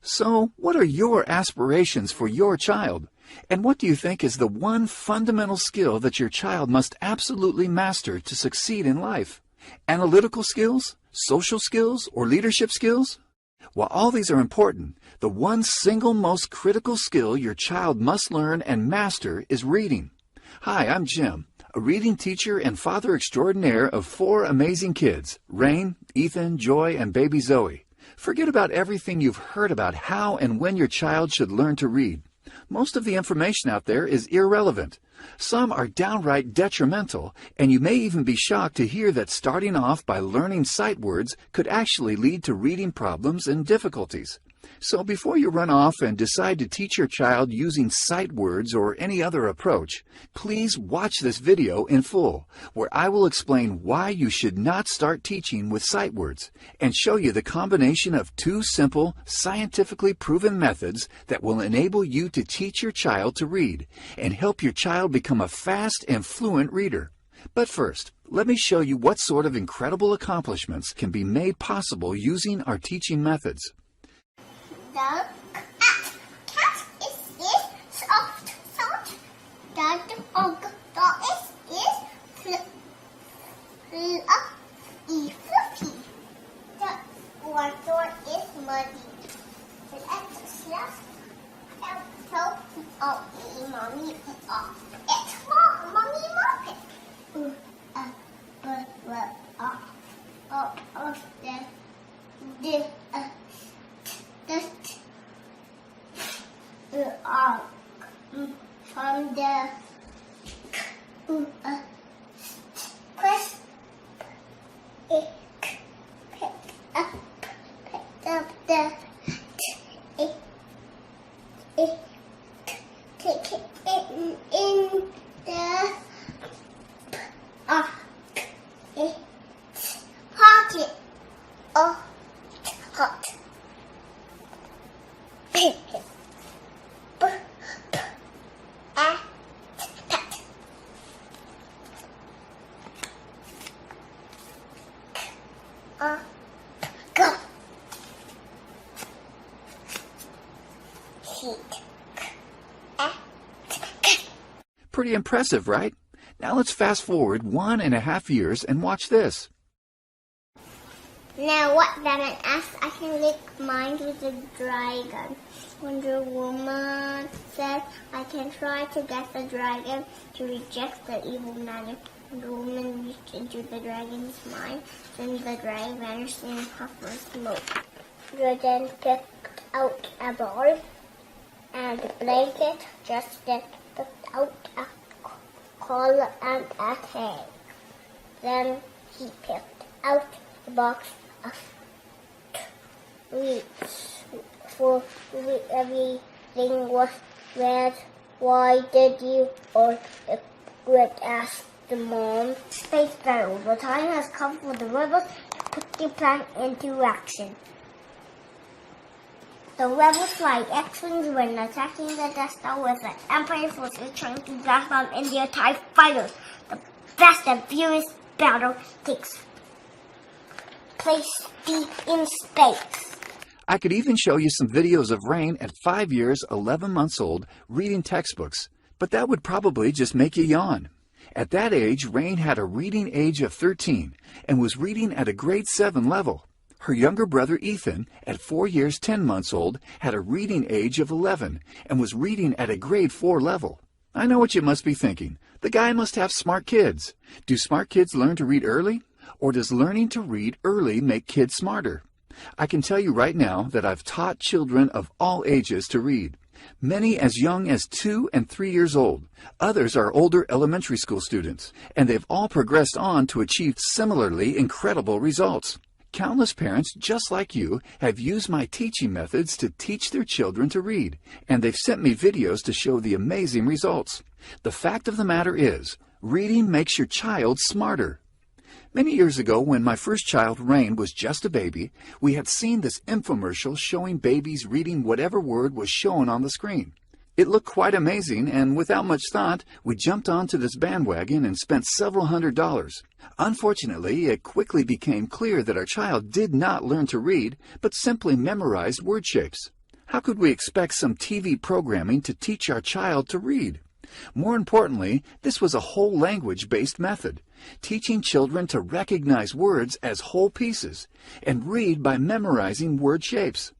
So, what are your aspirations for your child? And what do you think is the one fundamental skill that your child must absolutely master to succeed in life? Analytical skills, social skills, or leadership skills? While all these are important, the one single most critical skill your child must learn and master is reading. Hi, I'm Jim, a reading teacher and father extraordinaire of 4 amazing kids, Rain, Ethan, Joy, and baby Zoe. Forget about everything you've heard about how and when your child should learn to read. Most of the information out there is irrelevant. Some are downright detrimental, and you may even be shocked to hear that starting off by learning sight words could actually lead to reading problems and difficulties. So before you run off and decide to teach your child using sight words or any other approach, please watch this video in full, where I will explain why you should not start teaching with sight words and show you the combination of 2 simple, scientifically proven methods that will enable you to teach your child to read and help your child become a fast and fluent reader. But first, let me show you what sort of incredible accomplishments can be made possible using our teaching methods. The cat is soft, soft. The dog is fluffy. The water is muddy. Let's just help mommy off. It's small, mommy love it. From the quest, pick up the take it in the pocket. Oh, hot. Go. Pretty impressive, right? Now let's fast forward 1.5 years and watch this. Now what Batman asked, I can make mine with a dragon. Wonder Woman said, I can try to get the dragon to reject the evil magic. Wonder Woman reached into the dragon's mind, then the dragon vanished in a puff of smoke. You then picked out a ball and a blanket, just then picked out a collar and a tag. Then he picked out a box of sweets, for everything was red. Why did you all regret? Asked the mom. Space Battle. The time has come for the rebels to put their plan into action. The rebels fly X-Wings when attacking the Death Star with the Empire forces trying to blast on India TIE fighters. The fast and furious battle takes place deep in space. I could even show you some videos of Rain at 5 years, 11 months old, reading textbooks, but that would probably just make you yawn. At that age, Rain had a reading age of 13 and was reading at a grade 7 level. Her younger brother Ethan, at 4 years, 10 months old, had a reading age of 11 and was reading at a grade 4 level. I know what you must be thinking. The guy must have smart kids. Do smart kids learn to read early? Or does learning to read early make kids smarter? I can tell you right now that I've taught children of all ages to read. Many as young as 2 and 3 years old. Others are older elementary school students, and they've all progressed on to achieve similarly incredible results. Countless parents just like you have used my teaching methods to teach their children to read, and they've sent me videos to show the amazing results. The fact of the matter is, reading makes your child smarter. Many years ago, when my first child, Rain, was just a baby, we had seen this infomercial showing babies reading whatever word was shown on the screen. It looked quite amazing, and without much thought, we jumped onto this bandwagon and spent several $100s. Unfortunately, it quickly became clear that our child did not learn to read, but simply memorized word shapes. How could we expect some TV programming to teach our child to read? More importantly, this was a whole language-based method, teaching children to recognize words as whole pieces and read by memorizing word shapes.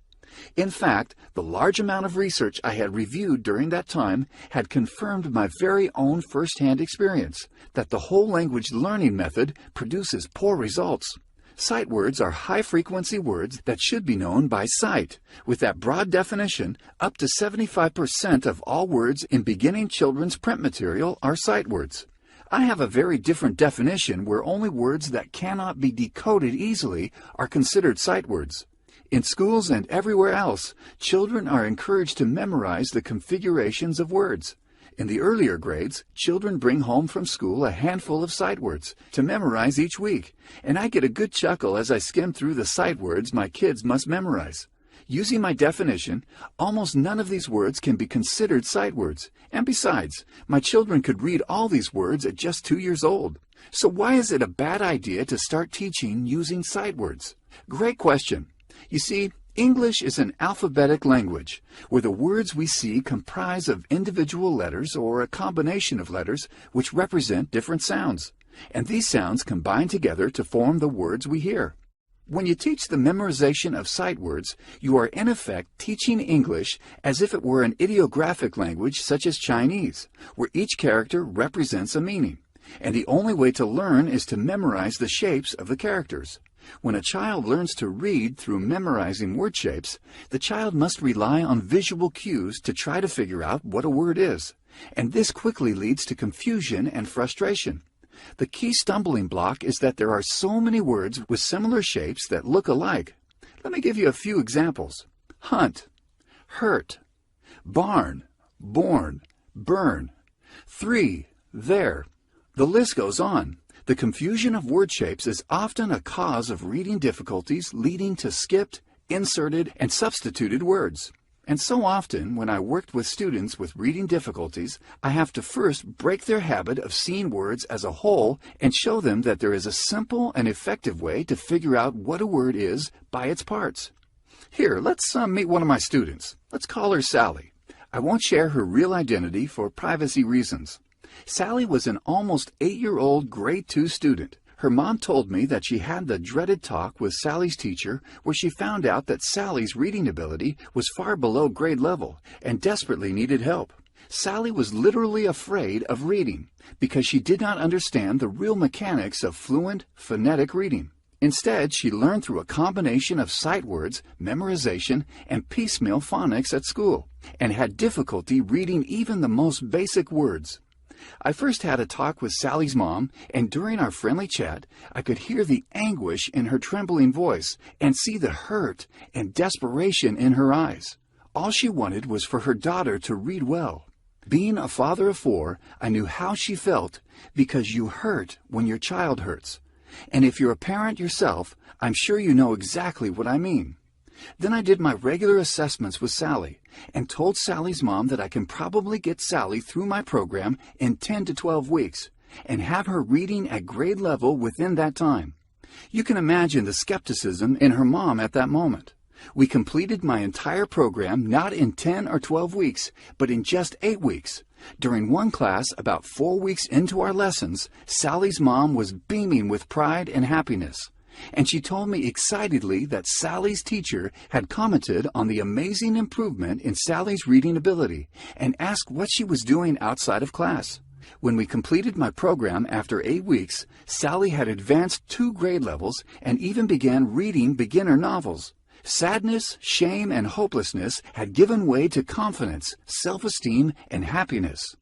In fact, the large amount of research I had reviewed during that time had confirmed my very own first-hand experience that the whole language learning method produces poor results. Sight words are high-frequency words that should be known by sight. With that broad definition, up to 75% of all words in beginning children's print material are sight words. I have a very different definition where only words that cannot be decoded easily are considered sight words. In schools and everywhere else, children are encouraged to memorize the configurations of words. In the earlier grades, children bring home from school a handful of sight words to memorize each week, and I get a good chuckle as I skim through the sight words my kids must memorize. Using my definition, almost none of these words can be considered sight words, and besides, my children could read all these words at just 2 years old. So why is it a bad idea to start teaching using sight words? Great question. You see, English is an alphabetic language, where the words we see comprise of individual letters or a combination of letters which represent different sounds, and these sounds combine together to form the words we hear. When you teach the memorization of sight words, you are in effect teaching English as if it were an ideographic language such as Chinese, where each character represents a meaning, and the only way to learn is to memorize the shapes of the characters. When a child learns to read through memorizing word shapes, the child must rely on visual cues to try to figure out what a word is, and this quickly leads to confusion and frustration. The key stumbling block is that there are so many words with similar shapes that look alike. Let me give you a few examples. Hunt, hurt, barn, born, burn, 3, there. The list goes on. The confusion of word shapes is often a cause of reading difficulties leading to skipped, inserted, and substituted words. And so often, when I worked with students with reading difficulties, I have to first break their habit of seeing words as a whole and show them that there is a simple and effective way to figure out what a word is by its parts. Here, let's meet one of my students. Let's call her Sally. I won't share her real identity for privacy reasons. Sally was an almost 8-year-old grade 2 student. Her mom told me that she had the dreaded talk with Sally's teacher where she found out that Sally's reading ability was far below grade level and desperately needed help. Sally was literally afraid of reading because she did not understand the real mechanics of fluent, phonetic reading. Instead, she learned through a combination of sight words, memorization, and piecemeal phonics at school, and had difficulty reading even the most basic words. I first had a talk with Sally's mom, and during our friendly chat, I could hear the anguish in her trembling voice and see the hurt and desperation in her eyes. All she wanted was for her daughter to read well. Being a father of 4, I knew how she felt because you hurt when your child hurts. And if you're a parent yourself, I'm sure you know exactly what I mean. Then I did my regular assessments with Sally and told Sally's mom that I can probably get Sally through my program in 10 to 12 weeks and have her reading at grade level within that time. You can imagine the skepticism in her mom at that moment. We completed my entire program not in 10 or 12 weeks, but in just 8 weeks. During one class, about 4 weeks into our lessons, Sally's mom was beaming with pride and happiness. And she told me excitedly that Sally's teacher had commented on the amazing improvement in Sally's reading ability and asked what she was doing outside of class. When we completed my program after 8 weeks, Sally had advanced 2 grade levels and even began reading beginner novels. Sadness, shame, and hopelessness had given way to confidence, self-esteem, and happiness.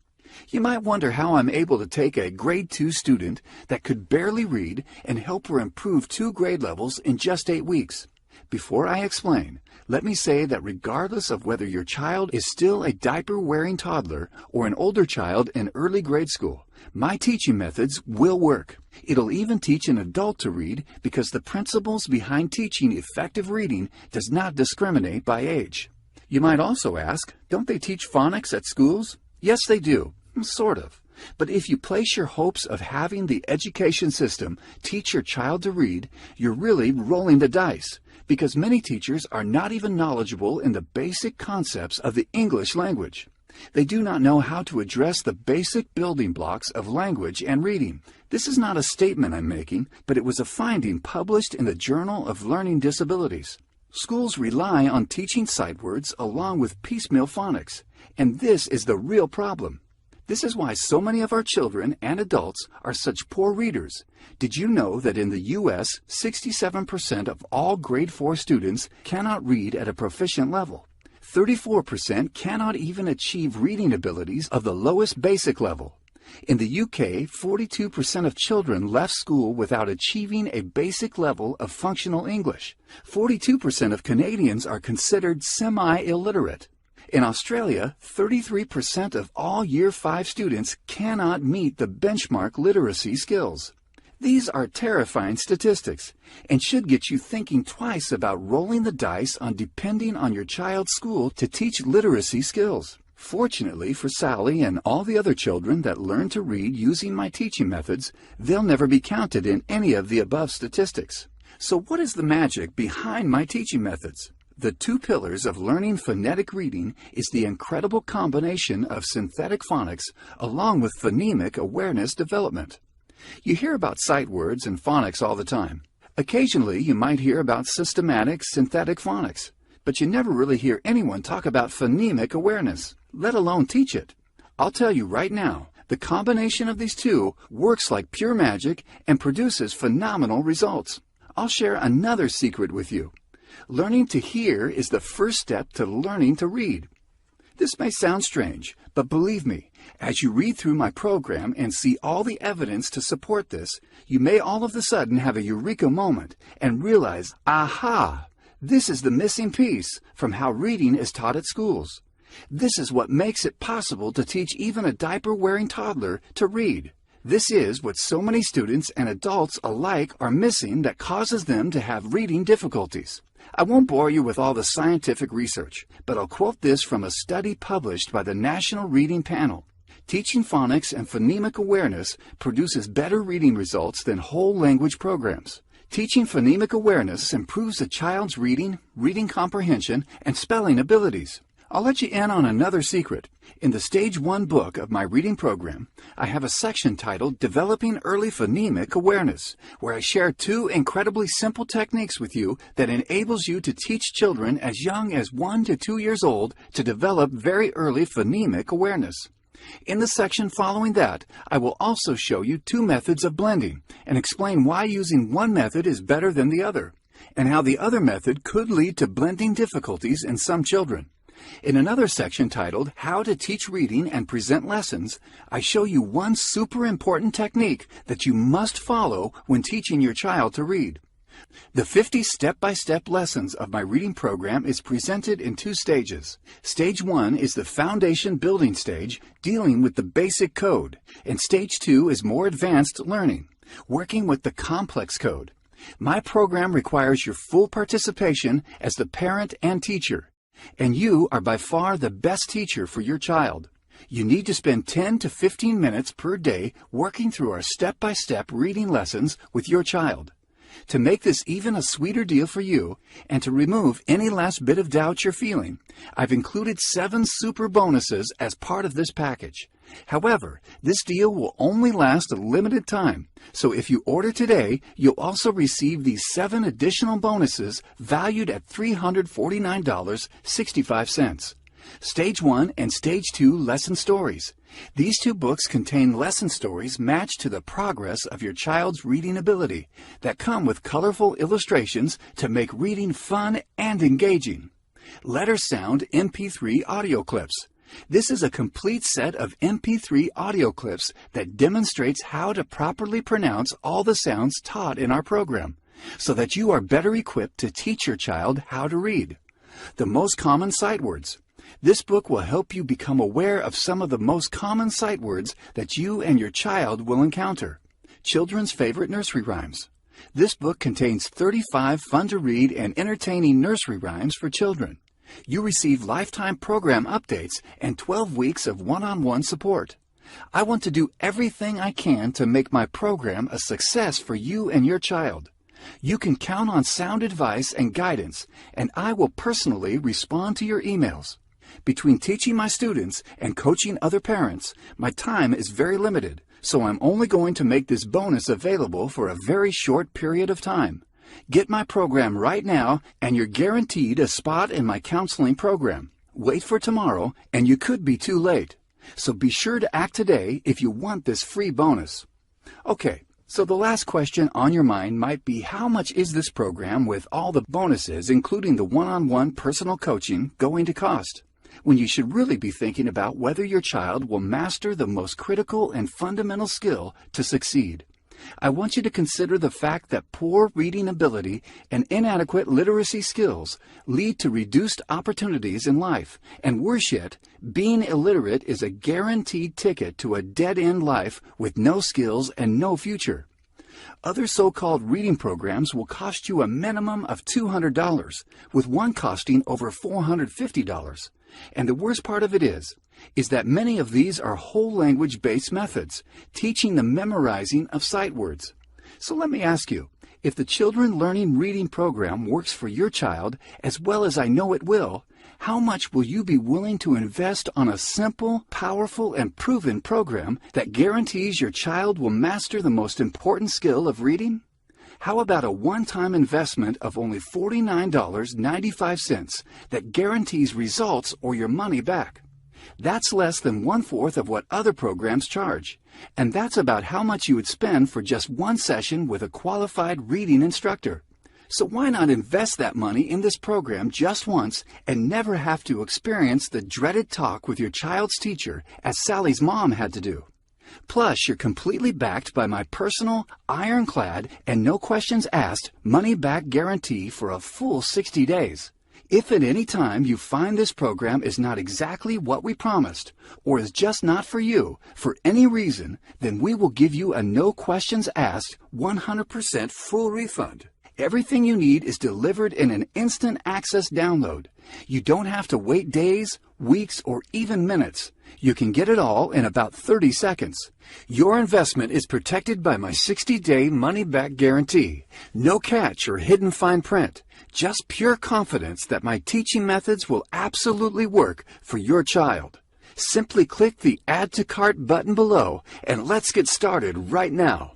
You might wonder how I'm able to take a grade 2 student that could barely read and help her improve 2 grade levels in just 8 weeks. Before I explain, let me say that regardless of whether your child is still a diaper-wearing toddler or an older child in early grade school, my teaching methods will work. It'll even teach an adult to read because the principles behind teaching effective reading does not discriminate by age. You might also ask, don't they teach phonics at schools? Yes, they do. Sort of. But if you place your hopes of having the education system teach your child to read, you're really rolling the dice, because many teachers are not even knowledgeable in the basic concepts of the English language. They do not know how to address the basic building blocks of language and reading. This is not a statement I'm making, but it was a finding published in the Journal of Learning Disabilities. Schools rely on teaching sight words along with piecemeal phonics, and this is the real problem. This is why so many of our children and adults are such poor readers. Did you know that in the U.S., 67% of all grade 4 students cannot read at a proficient level? 34% cannot even achieve reading abilities of the lowest basic level. In the UK, 42% of children left school without achieving a basic level of functional English. 42% of Canadians are considered semi-illiterate. In Australia, 33% of all Year 5 students cannot meet the benchmark literacy skills. These are terrifying statistics and should get you thinking twice about rolling the dice on depending on your child's school to teach literacy skills. Fortunately for Sally and all the other children that learn to read using my teaching methods, they'll never be counted in any of the above statistics. So what is the magic behind my teaching methods? The two pillars of learning phonetic reading is the incredible combination of synthetic phonics along with phonemic awareness development. You hear about sight words and phonics all the time. Occasionally, you might hear about systematic synthetic phonics, but you never really hear anyone talk about phonemic awareness, let alone teach it. I'll tell you right now, the combination of these two works like pure magic and produces phenomenal results. I'll share another secret with you. Learning to hear is the first step to learning to read. This may sound strange, but believe me, as you read through my program and see all the evidence to support this, you may all of a sudden have a eureka moment and realize, aha, this is the missing piece from how reading is taught at schools. This is what makes it possible to teach even a diaper-wearing toddler to read. This is what so many students and adults alike are missing that causes them to have reading difficulties. I won't bore you with all the scientific research, but I'll quote this from a study published by the National Reading Panel. Teaching phonics and phonemic awareness produces better reading results than whole language programs. Teaching phonemic awareness improves a child's reading comprehension, and spelling abilities. I'll let you in on another secret. In the Stage 1 book of my reading program, I have a section titled Developing Early Phonemic Awareness, where I share two incredibly simple techniques with you that enables you to teach children as young as 1 to 2 years old to develop very early phonemic awareness. In the section following that, I will also show you two methods of blending and explain why using one method is better than the other, and how the other method could lead to blending difficulties in some children. In another section titled How to Teach Reading and Present Lessons, I show you one super important technique that you must follow when teaching your child to read. The 50 step-by-step lessons of my reading program is presented in two stages. Stage 1 is the foundation building stage, dealing with the basic code, and Stage 2 is more advanced learning, working with the complex code. My program requires your full participation as the parent and teacher, and you are by far the best teacher for your child. You need to spend 10 to 15 minutes per day working through our step-by-step reading lessons with your child. To make this even a sweeter deal for you, and to remove any last bit of doubt you're feeling, I've included 7 super bonuses as part of this package. However, this deal will only last a limited time, so if you order today, you'll also receive these 7 additional bonuses valued at $349.65. Stage 1 and Stage 2 lesson stories. These 2 books contain lesson stories matched to the progress of your child's reading ability that come with colorful illustrations to make reading fun and engaging. Letter Sound MP3 audio clips. This is a complete set of MP3 audio clips that demonstrates how to properly pronounce all the sounds taught in our program, so that you are better equipped to teach your child how to read. The most common sight words. This book will help you become aware of some of the most common sight words that you and your child will encounter. Children's favorite nursery rhymes. This book contains 35 fun-to-read and entertaining nursery rhymes for children. You receive lifetime program updates and 12 weeks of one-on-one support. I want to do everything I can to make my program a success for you and your child. You can count on sound advice and guidance, and I will personally respond to your emails. Between teaching my students and coaching other parents, my time is very limited, so I'm only going to make this bonus available for a very short period of time. Get my program right now, and you're guaranteed a spot in my counseling program. Wait for tomorrow, and you could be too late. So be sure to act today if you want this free bonus. Okay, so the last question on your mind might be, how much is this program with all the bonuses, including the one-on-one personal coaching, going to cost? When you should really be thinking about whether your child will master the most critical and fundamental skill to succeed. I want you to consider the fact that poor reading ability and inadequate literacy skills lead to reduced opportunities in life, and worse yet, being illiterate is a guaranteed ticket to a dead-end life with no skills and no future. Other so-called reading programs will cost you a minimum of $200, with one costing over $450. And the worst part of it is that many of these are whole language-based methods, teaching the memorizing of sight words. So let me ask you, if the Children Learning Reading program works for your child as well as I know it will, how much will you be willing to invest on a simple, powerful, and proven program that guarantees your child will master the most important skill of reading? How about a one-time investment of only $49.95 that guarantees results or your money back? That's less than 1/4 of what other programs charge. And that's about how much you would spend for just one session with a qualified reading instructor. So why not invest that money in this program just once and never have to experience the dreaded talk with your child's teacher as Sally's mom had to do? Plus, you're completely backed by my personal, ironclad, and no questions asked money-back guarantee for a full 60 days. If at any time you find this program is not exactly what we promised, or is just not for you, for any reason, then we will give you a no questions asked 100% full refund. Everything you need is delivered in an instant access download. You don't have to wait days, weeks, or even minutes. You can get it all in about 30 seconds. Your investment is protected by my 60-day money-back guarantee. No catch or hidden fine print. Just pure confidence that my teaching methods will absolutely work for your child. Simply click the Add to Cart button below and let's get started right now.